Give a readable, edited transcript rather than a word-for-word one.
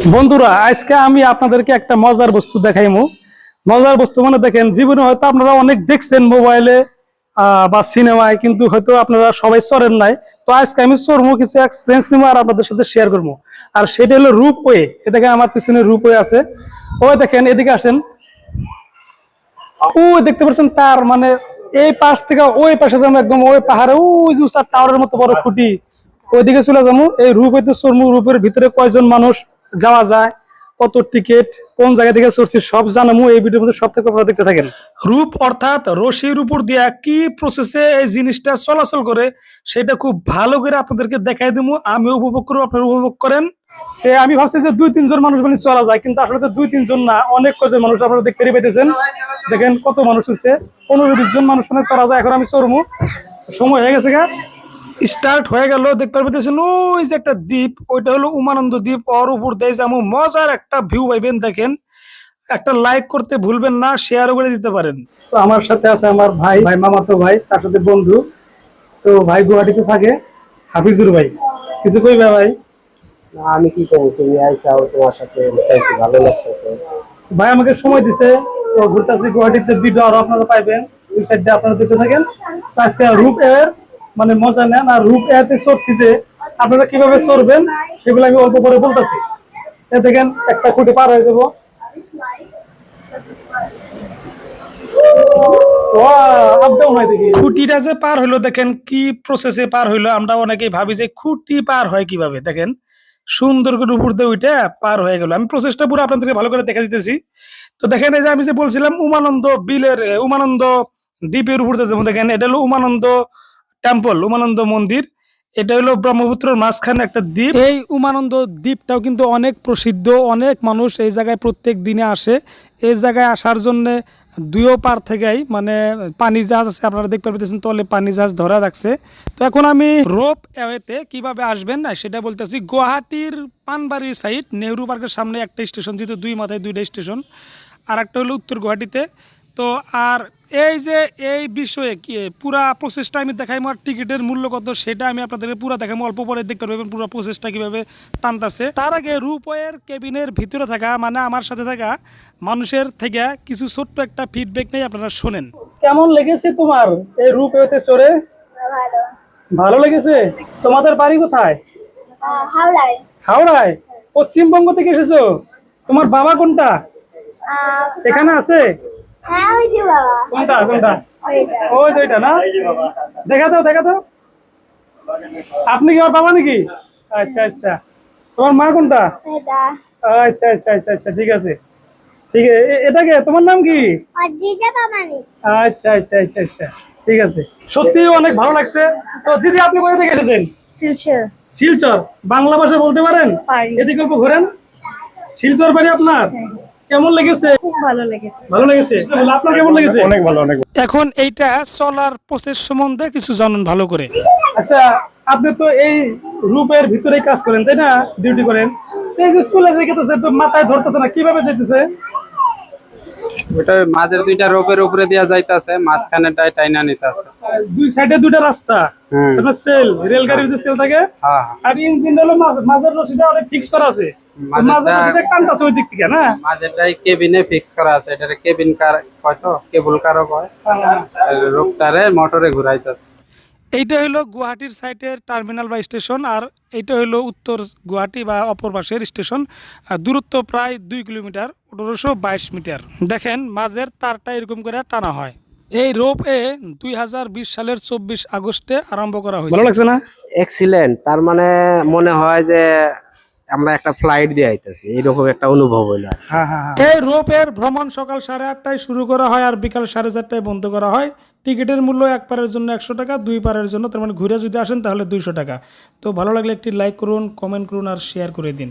বন্ধুরা, আজকে আমি আপনাদেরকে একটা মজার বস্তু দেখাইমু। মজার বস্তু মানে দেখেন, জীবনে হয়তো আপনারা অনেক দেখছেন মোবাইলে বা সিনেমায়, কিন্তু হয়তো আপনারা সবাই চড়েন নাই। তো আজকে আমি চড়বো, কিছু এক্সপিরিয়েন্স নিবো আর আপনাদের সাথে শেয়ার করবো। আর সেটা হলো রূপওয়ে। এ দেখেন আমার পিছনে রূপওয়ে আছে। ওই দেখেন, এদিকে আসেন। ওই দেখতে পাচ্ছেন তার মানে এই পাশ থেকে ওই পাশে যাবো, একদম ওই পাহাড়ে ওই যে টাওয়ারের মতো বড় খুঁটি, ওইদিকে চলে যাবো। এই রূপওয়েতে চড়বো। রূপের ভিতরে কয়জন মানুষ যাওয়া যায়, কত টিকিট, কোন জায়গা থেকে চড়ছি সব জানাবো এই ভিডিওর মধ্যে। সব থেকে আপনারা দেখতে থাকেন। রূপ অর্থাৎ রশির উপর দিয়া কি প্রসেসে এই জিনিসটা চলাচল করে সেটা খুব ভালো করে আপনাদেরকে দেখাই দেবো। আমি উপভোগ করবো, আপনারা উপভোগ করেন। আমি ভাবছি যে 2-3 জন মানুষ মানে চলা যায়, কিন্তু আসলে তো 2-3 জন না, অনেক কজন মানুষ আপনারা দেখতে পাইতেছেন। দেখেন কত মানুষ হচ্ছে, 15-20 জন মানুষ মানে চলা যায়। এখন আমি চড়বো, সময় হয়ে গেছে গা, স্টার্ট হয়ে গেল। দেখতে পাইতেছেন ওই যে একটা দ্বীপ, ওইটা হলো উমানন্দ দ্বীপ। ওর উপর দিয়ে যাবো, মজার একটা ভিউ পাইবেন। দেখেন, একটা লাইক করতে ভুলবেন না, শেয়ারও করে দিতে পারেন। তো আমার সাথে আছে আমার ভাই, মামাতো ভাই, তার সাথে বন্ধু। তো ভাই গুয়াহাটিতে থাকে, হাফিজুর ভাই। কিছু কইবে ভাই? আমি কি করবো, তুমি আইসাও, তোমার সাথে ঘুরতেছি, ভালো লাগতেছে। ভাই আমাকে সময় দিছে, তো ঘুরতেছি গুয়াহাটিতে। ভিডিও আরো আপনারা পাইবেন, দুই সাইডে আপনারা দেখতে থাকেন। তো আজকে রূপ এর মানে মজা নেন। আর রূপ এতে চড়ছি যে আপনারা কিভাবে চড়বেন সেগুলো আমি অল্প করে বলতেছি। দেখেন একটা খুঁটি পার হয়ে যাবো। খুঁটিটা যে পার হইলো, দেখেন কি প্রসেসে পার হইলো। আমরা অনেকেই ভাবি যে খুঁটি পার হয় কিভাবে। দেখেন সুন্দর করে উপর দিয়ে ওইটা পার হয়ে গেল। আমি প্রসেসটা পুরো আপনাদেরকে ভালো করে দেখা দিতেছি। তো দেখেন, এই যে আমি যে বলছিলাম উমানন্দ বিলের উমানন্দ দ্বীপের উপর যেমন, দেখেন এটা হলো উমানন্দ টেম্পল, উমানন্দ মন্দির। এটা হলো ব্রহ্মপুত্রের মাঝখানে একটা দ্বীপ। এই উমানন্দ দ্বীপটাও কিন্তু অনেক প্রসিদ্ধ, অনেক মানুষ এই জায়গায় প্রত্যেক দিনে আসে। এই জায়গায় আসার জন্য দুইও পার থেকেই মানে পানি জাহাজ আছে, আপনারা দেখতে পাচ্ছেন তলে পানি জাহাজ ধরা রাখছে। তো এখন আমি রোপ ওয়েতে কিভাবে আসবেন না সেটা বলতেছি। গুয়াহাটির পানবাড়ি সাইড নেহরু পার্কের সামনে একটা স্টেশন, যেহেতু দুই মাথায় দুইটা স্টেশন, আর একটা হলো উত্তর গুয়াহাটিতে। তো আর এই যে এই বিষয়ে কি পুরা প্রসেসটা আমি দেখাইমো, আর টিকিটের মূল্য কত সেটা আমি আপনাদেরকে পুরো দেখাইমো। অল্প পরে দেখতে পারবেন পুরো প্রসেসটা কিভাবে টানতাছে। তার আগে রূপওয়ের কেবিনের ভিতরে থাকা মানে আমার সাথে থাকা মানুষের থেকে কিছু ছোট্ট একটা ফিডব্যাক নেই, আপনারা শোনেন। কেমন লেগেছে তোমার এই রূপওয়েতে চড়ে? ভালো। ভালো লেগেছে। তোমাদের বাড়ি কোথায়? হাওড়ায়। হাওড়ায়? পশ্চিমবঙ্গ থেকে এসেছো? তোমার বাবা কোনটা এখানে আছে? হ্যাঁ, ওই যে বাবা। কোনটা কোনটা? ওইটা। ওই যে ওইটা না? দেখা দাও দেখা দাও। আপনি কি ওর বাবা নাকি? আচ্ছা আচ্ছা। তোমার মা কোনটা? এটা। আচ্ছা আচ্ছা আচ্ছা আচ্ছা, ঠিক আছে। ঠিক আছে, এটা কে? তোমার নাম কি? অর্জিতা পামানি। আচ্ছা আচ্ছা আচ্ছা আচ্ছা, ঠিক আছে। সত্যি অনেক ভালো লাগছে। তো দিদি, আপনি কোথা থেকে এসেছেন? শিলচর। শিলচর। বাংলা ভাষা বলতে পারেন? পারি। এদিকে অল্প ঘোরেন। শিলচর বাড়ি আপনার? কেমন লেগেছে? খুব ভালো লেগেছে। ভালো লেগেছে। আপনার কেমন লেগেছে? অনেক ভালো অনেক। এখন এইটা চলার প্রসেস সম্বন্ধে কিছু জানেন ভালো করে। আচ্ছা, আপনি তো এই রূপের ভিতরেই কাজ করেন তাই না, ডিউটি করেন? এই যে চলে যেতেছে, তো মাথায় ধরতেছে না, কিভাবে যেতেছে? ওটা মাঝের দুইটা রোপের উপরে দিয়া যাইতাছে, মাঝখানেটাই টাইনা নিতাছে। দুই সাইডে দুইটা রাস্তা, তারপর সেল, রেলগাড়ির যে সেল থাকে, হ্যাঁ, আর ইঞ্জিন হলো মাঝের রশিটা অনেক ফিক্স করা আছে। মাঝের রশিটা টানতাছে ওই দিক থেকে না? মাঝেরটাই কেবিনে ফিক্স করা আছে। এটারে কেবিন কার কয়, তো কেবল কারও কয়। আর রোপটারে মোটরে ঘুরাইতাছে। এইটা হলো গুয়াহাটির সাইডের টার্মিনাল বা স্টেশন, আর এইটা হলো উত্তর গুয়াহাটি বা অপর পাশের স্টেশন। দূরত্ব প্রায় 2 কিলোমিটার, 1822 মিটার। দেখেন মাঝের তারটা এরকম করে টানা হয়। এই রোপ এ 2020 সালের 24 আগস্টে আরম্ভ করা হয়েছে। ভালো লাগছে না? এক্সিলেন্ট। তার মানে মনে হয় যে আমরা একটা ফ্লাইট দিয়ে আইতাছি, এইরকম একটা অনুভব হইলো। এই রোপের ভ্রমণ সকাল 8:30টায় শুরু করা হয় আর বিকাল 4:30টায় বন্ধ করা হয়। টিকিটের মূল্য এক পারের জন্য 100 টাকা, 2 পারের জন্য, তার মানে ঘুরে যদি আসেন তাহলে 200 টাকা। তো ভালো লাগলে একটি লাইক করুন, কমেন্ট করুন আর শেয়ার করে দিন।